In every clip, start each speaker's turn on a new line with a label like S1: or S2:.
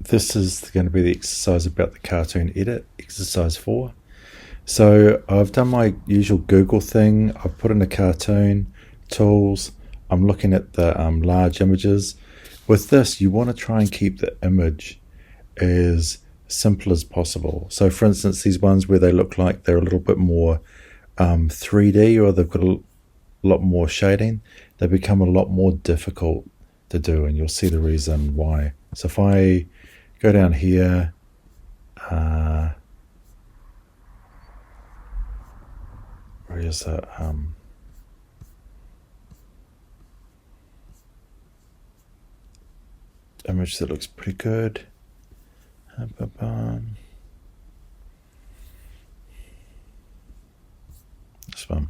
S1: this is going to be the exercise about the cartoon edit, exercise 4. So I've done my usual Google thing. I've put in a cartoon, tools. I'm looking at the large images. With this, you want to try and keep the image as simple as possible. So for instance, these ones where they look like they're a little bit more 3D, or they've got a lot more shading, they become a lot more difficult to do, and you'll see the reason why. So if I go down here, where is that? Image that looks pretty good. This one.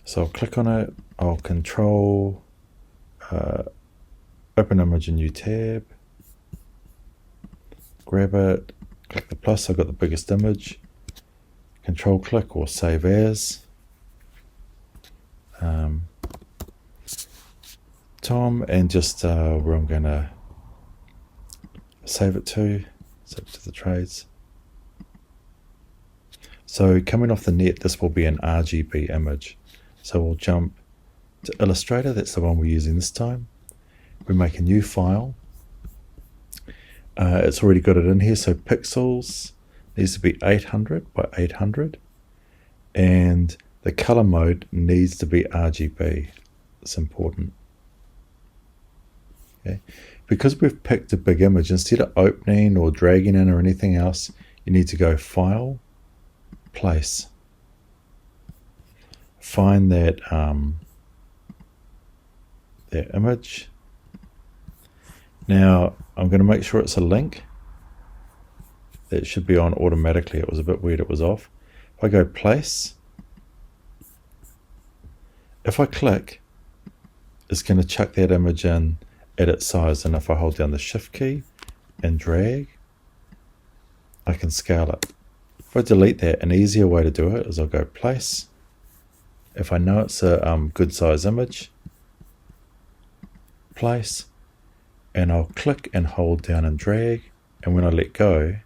S1: So I'll click on it. I'll control open image in new tab. Grab it. Click the plus. I've got the biggest image. Control click or save as. Tom, and just where I'm going to save it to the trades. So coming off the net, this will be an RGB image. So we'll jump to Illustrator. That's the one we're using this time. We make a new file. It's already got it in here. So pixels needs to be 800 by 800, and the color mode needs to be RGB. It's important. Okay. Because we've picked a big image, instead of opening or dragging in or anything else, you need to go File, Place. Find that image. Now I'm going to make sure it's a link. That should be on automatically. It was a bit weird, it was off. If I go Place, if I click, it's going to chuck that image in at its size, and if I hold down the Shift key and drag, I can scale it. If I delete that, an easier way to do it is I'll go Place. If I know it's a good size image, Place, and I'll click and hold down and drag, and when I let go,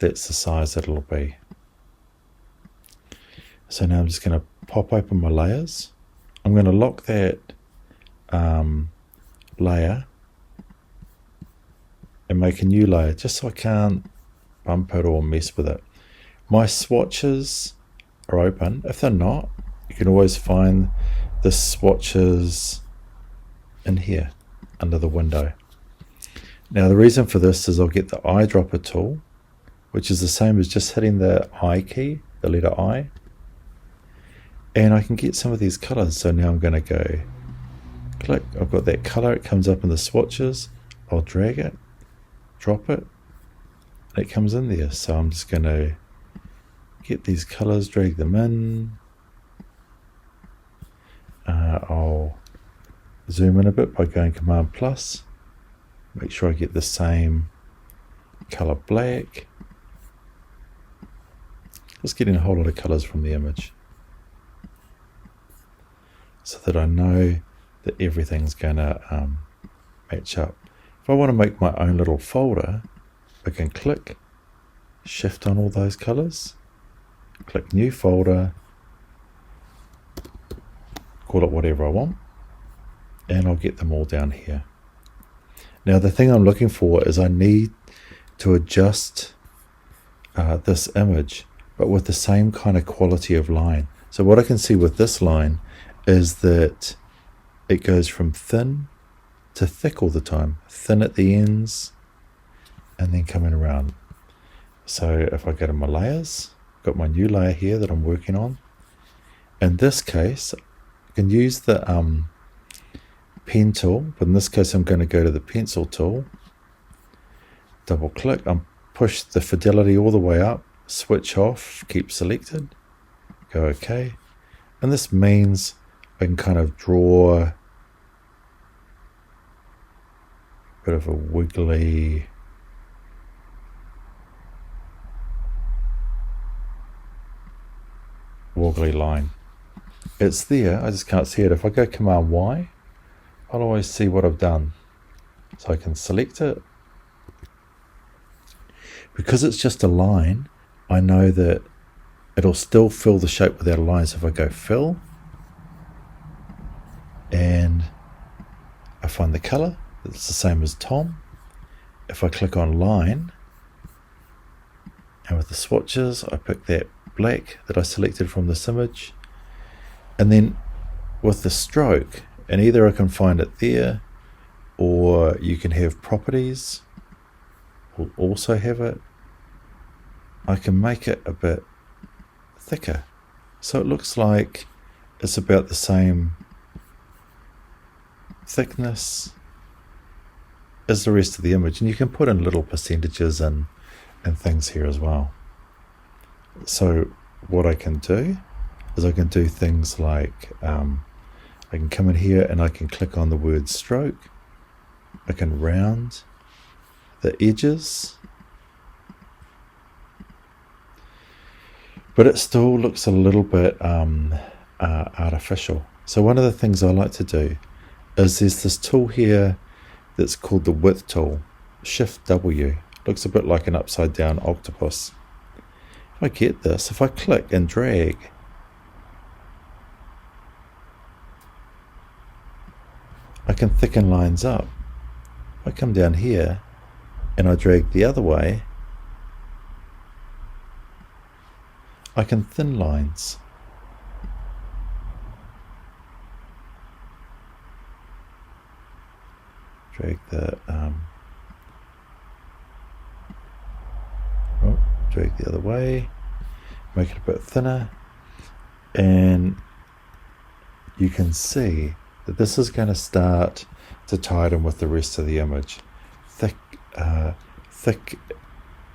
S1: that's the size that it'll be. So now I'm just going to pop open my layers. I'm going to lock that layer and make a new layer, just so I can't bump it or mess with it. My swatches are open. If they're not, you can always find the swatches in here under the window. Now the reason for this is I'll get the eyedropper tool, which is the same as just hitting the I key, the letter I, and I can get some of these colors. So now I'm going to go click, I've got that color, it comes up in the swatches, I'll drag it, drop it, and it comes in there. So I'm just going to get these colors, drag them in. I'll zoom in a bit by going Command plus, make sure I get the same color black. Just getting a whole lot of colors from the image so that I know that everything's going to match up. If I want to make my own little folder, I can click, shift on all those colors, click new folder, call it whatever I want, and I'll get them all down here. Now the thing I'm looking for is I need to adjust this image, but with the same kind of quality of line. So what I can see with this line is that it goes from thin to thick all the time, thin at the ends and then coming around. So if I go to my layers, I've got my new layer here that I'm working on. In this case, I can use the pen tool, but in this case I'm going to go to the pencil tool, double click, and push the fidelity all the way up, switch off, keep selected, go OK. And this means I can kind of draw a bit of a wiggly line. It's there, I just can't see it. If I go Command Y, I'll always see what I've done. So I can select it. Because it's just a line, I know that it'll still fill the shape without a line. So if I go fill, and I find the color, it's the same as Tom. If I click on line, and with the swatches, I pick that black that I selected from this image. And then with the stroke, and either I can find it there, or you can have properties, will also have it. I can make it a bit thicker. So it looks like it's about the same thickness as the rest of the image. And you can put in little percentages and things here as well. So what I can do is I can do things like I can come in here and I can click on the word stroke. I can round the edges, but it still looks a little bit artificial. So one of the things I like to do is there's this tool here that's called the width tool, Shift W. Looks a bit like an upside down octopus. If I get this, if I click and drag, I can thicken lines up. If I come down here and I drag the other way, I can thin lines. Drag the drag the other way, make it a bit thinner, and you can see that this is going to start to tie it in with the rest of the image. Thick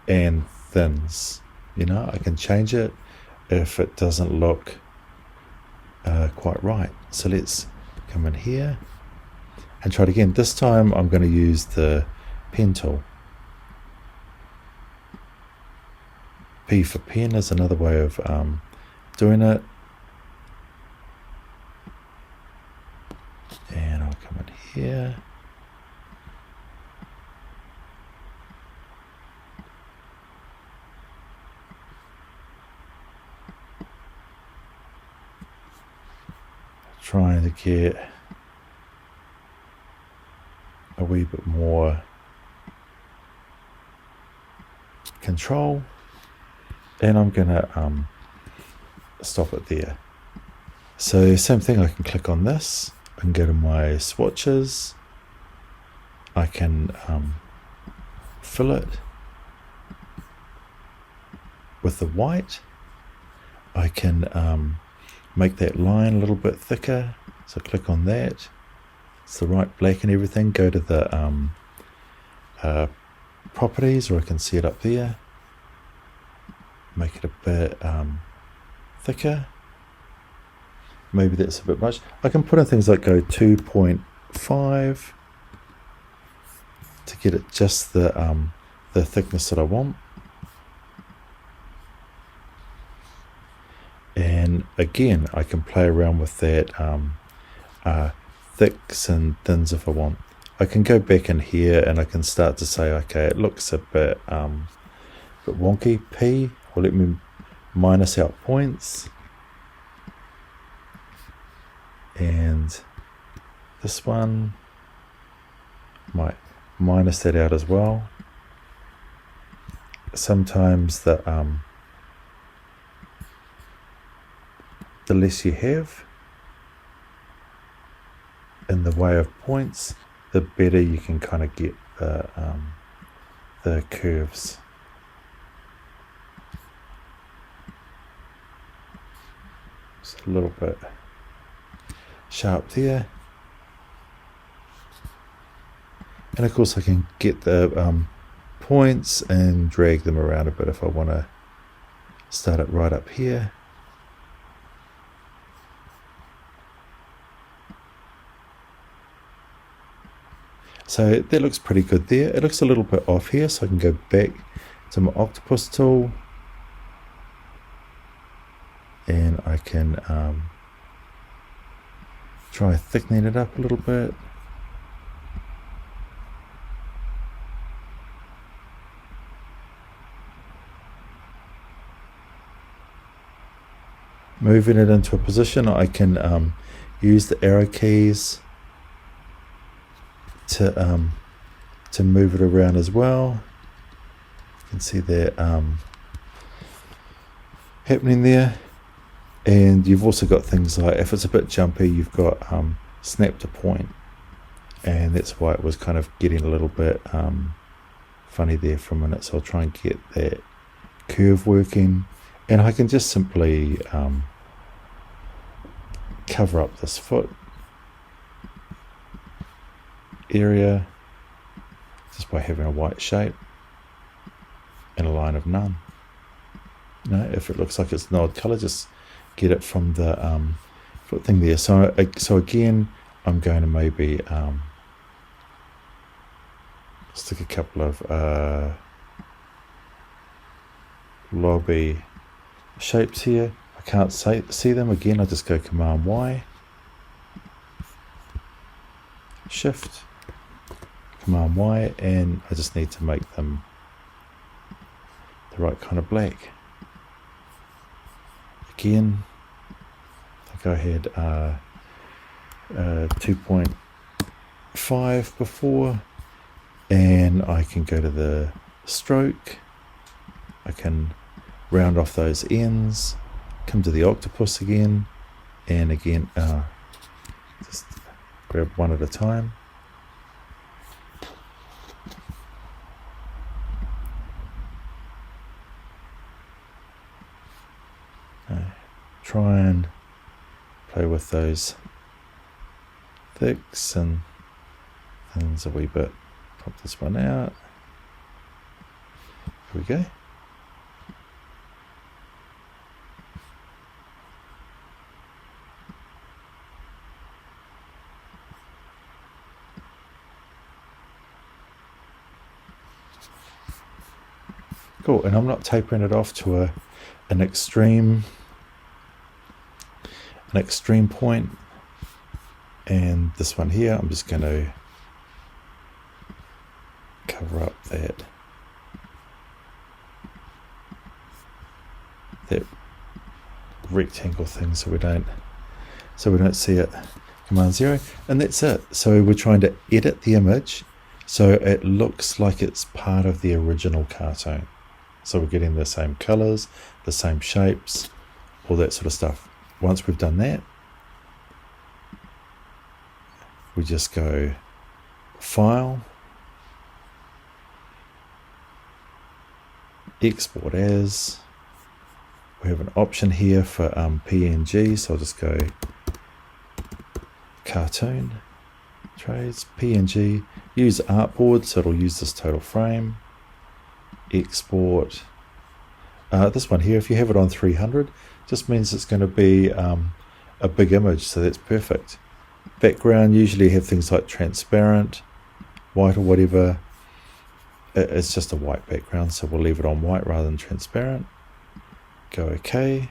S1: and thins. You know, I can change it if it doesn't look quite right. So let's come in here and try it again. This time I'm going to use the pen tool. P for pen is another way of doing it. And I'll come in here. Trying to get a wee bit more control, and I'm gonna stop it there. So same thing, I can click on this, I can go to my swatches, I can fill it with the white, I can make that line a little bit thicker, so click on that, it's the right black and everything, go to the properties, or I can see it up there, make it a bit thicker, maybe that's a bit much. I can put in things like go 2.5 to get it just the thickness that I want. And again, I can play around with that thicks and thins if I want. I can go back in here and I can start to say, okay, it looks a bit wonky. P will let me minus out points. And this one might minus that out as well. Sometimes the less you have in the way of points, the better you can kind of get the curves. Just a little bit sharp there, and of course I can get the points and drag them around a bit if I want to start it right up here. So that looks pretty good there. It looks a little bit off here, so I can go back to my octopus tool and I can try thickening it up a little bit. moving it into a position. I can use the arrow keys to move it around as well. You can see that happening there. And you've also got things like, if it's a bit jumpy, you've got snap to point, and that's why it was kind of getting a little bit funny there for a minute. So I'll try and get that curve working, and I can just simply cover up this foot area just by having a white shape and a line of none. If it looks like it's an odd color, just get it from the foot thing there. So again, I'm going to maybe stick a couple of lobby shapes here. I can't see them. Again, I just go Command Y, Shift, Command Y, and I just need to make them the right kind of black. Again, I think I had 2.5 before, and I can go to the stroke. I can round off those ends, come to the octopus again, and again just grab one at a time. Try and play with those thicks and things a wee bit. Pop this one out. Here we go. Cool, and I'm not tapering it off to an extreme point. And this one here, I'm just going to cover up that rectangle thing so we don't see it. Command 0, and that's it. So we're trying to edit the image so it looks like it's part of the original cartoon. So we're getting the same colors, the same shapes, all that sort of stuff. Once we've done that, we just go File, Export As. We have an option here for PNG, so I'll just go Cartoon, Trades, PNG, use Artboard, so it'll use this total frame. Export. This one here, if you have it on 300, just means it's going to be a big image, so that's perfect. Background, usually have things like transparent, white or whatever. It's just a white background, so we'll leave it on white rather than transparent. Go OK.